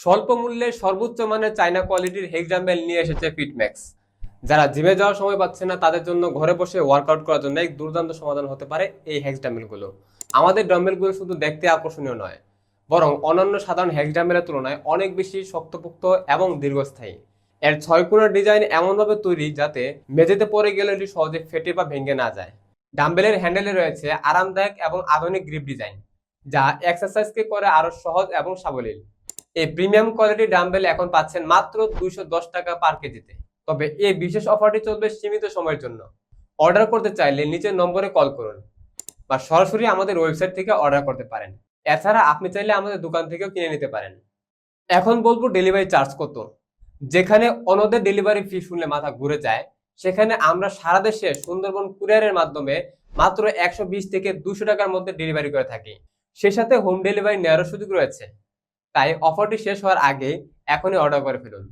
স্বল্প মূল্যে সর্বোচ্চ মানের চায়না কোয়ালিটির হেক্স ডাম্বেল নিয়ে এসেছে ফিটম্যাক্স। যারা জিমে যাওয়ার সময় পাচ্ছে না তাদের জন্য ঘরে বসে ওয়ার্কআউট করার জন্য এক দুর্দান্ত সমাধান হতে পারে এই হেক্স ডাম্বেলগুলো। আমাদের ডাম্বেলগুলো শুধু দেখতে আকর্ষণীয় নয়, বরং অন্যান্য সাধারণ হেক্স ডাম্বেলের তুলনায় অনেক বেশি শক্তপোক্ত এবং দীর্ঘস্থায়ী। এর 6 কোণের ডিজাইন এমনভাবে তৈরি যাতে মেঝেতে পড়ে গেলে এটি সহজে ফেটে বা ভেঙে না যায়। ডাম্বেলের হ্যান্ডেলে রয়েছে আরামদায়ক এবং আধুনিক গ্রিপ ডিজাইন, যা এক্সারসাইজকে করে আরো সহজ এবং সাবলীল। এই প্রিমিয়াম কোয়ালিটির ডাম্বেল এখন পাচ্ছেন মাত্র 210 টাকা পার কেজিতে। তবে এই বিশেষ অফারটি চলবে সীমিত সময়ের জন্য। অর্ডার করতে চাইলে নিচের নম্বরে কল করুন বা সরাসরি আমাদের ওয়েবসাইট থেকে অর্ডার করতে পারেন। এছাড়া আপনি চাইলে আমাদের দোকান থেকেও কিনে নিতে পারেন। এখন বলবো ডেলিভারি চার্জ কত। যেখানে অন্যদের ডেলিভারি ফি শুনলে মাথা ঘুরে যায়, সেখানে আমরা সারা দেশে সুন্দরবন কুরিয়ারের মাধ্যমে মাত্র 120 থেকে 200 টাকার মধ্যে ডেলিভারি করে থাকি। সে সাথে হোম ডেলিভারি নেওয়ারও সুযোগ রয়েছে। তাই অফারটি শেষ হওয়ার আগে এখনই অর্ডার করে ফেলুন।